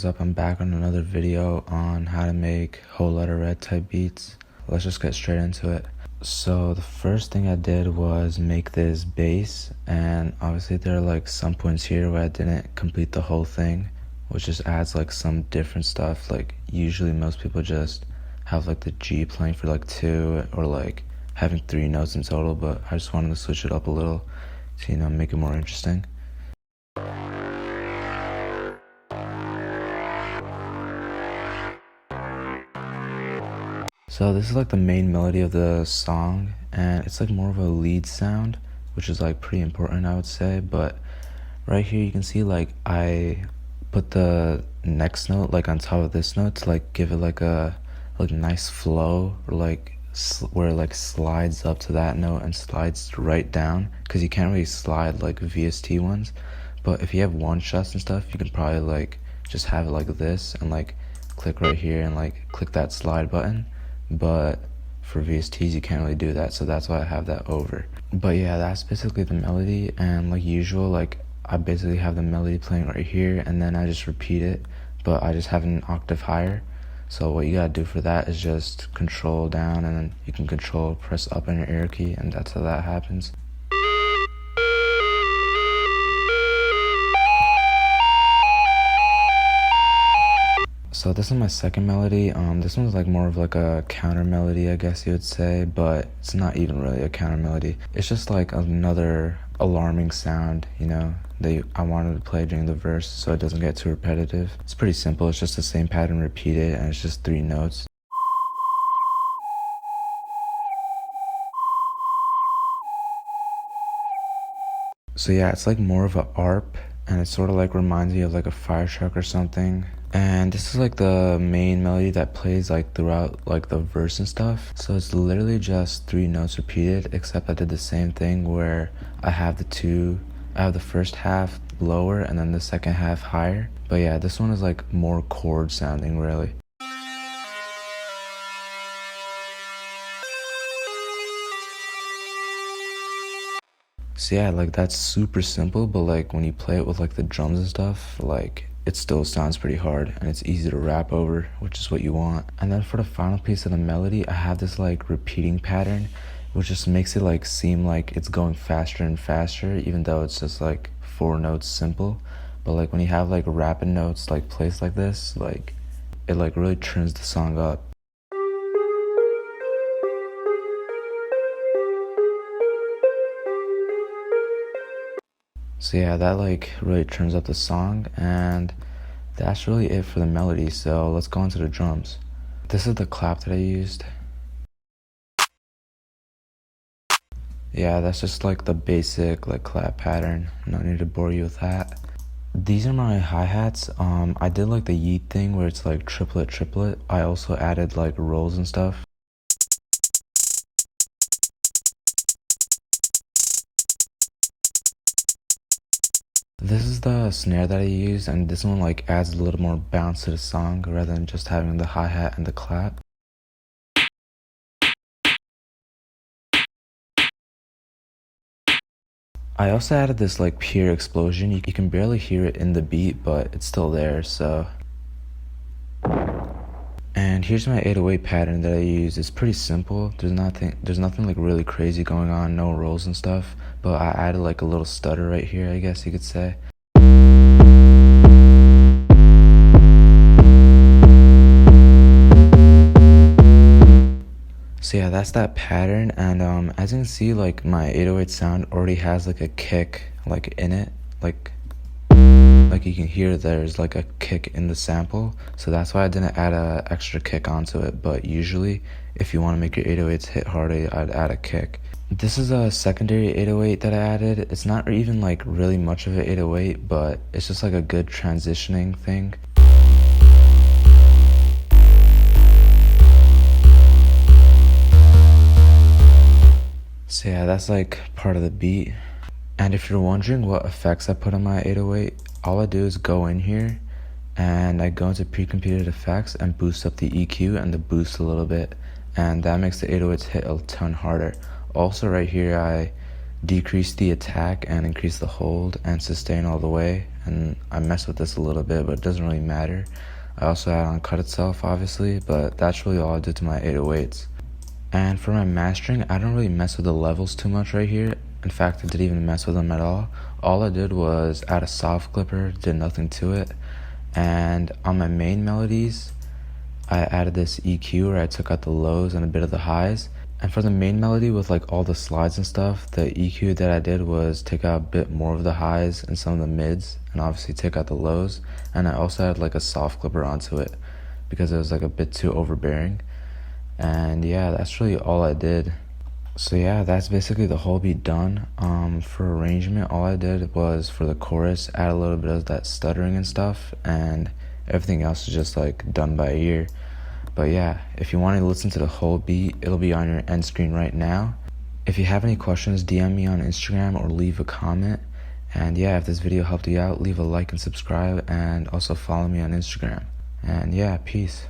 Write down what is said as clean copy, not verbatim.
is up? I'm back on another video on how to make whole letter red type beats. Let's just get straight into it. So the first thing I did was make this bass, and obviously there are like some points here where I didn't complete the whole thing, which just adds like some different stuff. Like usually most people just have like the G playing for like 2 or like having 3 notes in total, but I just wanted to switch it up a little to, make it more interesting. So this is like the main melody of the song, and it's like more of a lead sound, which is like pretty important, I would say. But right here you can see like I put the next note like on top of this note to like give it like a nice flow, or like where it like slides up to that note and slides right down, because you can't really slide like VST ones. But if you have one shots and stuff, you can probably like just have it like this and like click right here and like click that slide button. But for VSTs you can't really do that, so that's why I have that over. But yeah, that's basically the melody, and like usual, like I basically have the melody playing right here and then I just repeat it, but I just have an octave higher. So what you gotta do for that is just control down, and then you can control press up on your arrow key, and that's how that happens. So this is my second melody. This one's like more of like a counter melody, I guess you would say, but it's not even really a counter melody. It's just like another alarming sound, that I wanted to play during the verse so it doesn't get too repetitive. It's pretty simple. It's just the same pattern repeated, and it's just 3 notes. So yeah, it's like more of a ARP, and it sort of like reminds me of like a fire truck or something. And this is like the main melody that plays like throughout like the verse and stuff. So it's literally just 3 notes repeated, except I did the same thing where I have the first half lower and then the second half higher. But yeah, this one is like more chord sounding really. So yeah, like that's super simple, but like when you play it with like the drums and stuff, like it still sounds pretty hard, and it's easy to rap over, which is what you want. And then for the final piece of the melody, I have this like repeating pattern, which just makes it like seem like it's going faster and faster, even though it's just like 4 notes simple. But like when you have like rapid notes like placed like this, like it like really turns the song up. So yeah, that like really turns up the song, and that's really it for the melody. So let's go into the drums. This is the clap that I used. Yeah, that's just like the basic like clap pattern. No need to bore you with that. These are my hi-hats. I did like the yeet thing where it's like triplet triplet. I also added like rolls and stuff. This is the snare that I use, and this one like adds a little more bounce to the song rather than just having the hi-hat and the clap. I also added this like pure explosion. You can barely hear it in the beat, but it's still there, so. And here's my 808 pattern that I use. It's pretty simple. There's nothing like really crazy going on, no rolls and stuff, but I added like a little stutter right here, I guess you could say. So yeah, that's that pattern, and as you can see, like my 808 sound already has like a kick like in it, like you can hear there's like a kick in the sample, so that's why I didn't add a extra kick onto it. But usually if you want to make your 808s hit harder, I'd add a kick. This is a secondary 808 that I added. It's not even like really much of an 808, but it's just like a good transitioning thing. So yeah, that's like part of the beat. And if you're wondering what effects I put on my 808, all I do is go in here and I go into pre-computed effects and boost up the EQ and the boost a little bit, and that makes the 808s hit a ton harder. Also right here I decrease the attack and increase the hold and sustain all the way, and I messed with this a little bit, but it doesn't really matter. I also add on cut itself, obviously, but that's really all I did to my 808s. And for my mastering, I don't really mess with the levels too much right here. In fact, I didn't even mess with them at all. All I did was add a soft clipper, did nothing to it. And on my main melodies, I added this EQ where I took out the lows and a bit of the highs. And for the main melody with like all the slides and stuff, the EQ that I did was take out a bit more of the highs and some of the mids, and obviously take out the lows. And I also had like a soft clipper onto it because it was like a bit too overbearing. And yeah, that's really all I did. So yeah, that's basically the whole beat done. For arrangement, all I did was for the chorus add a little bit of that stuttering and stuff, and everything else is just like done by ear. But yeah, if you want to listen to the whole beat, it'll be on your end screen right now. If you have any questions, DM me on Instagram or leave a comment. And yeah, if this video helped you out, leave a like and subscribe, and also follow me on Instagram. And yeah, peace.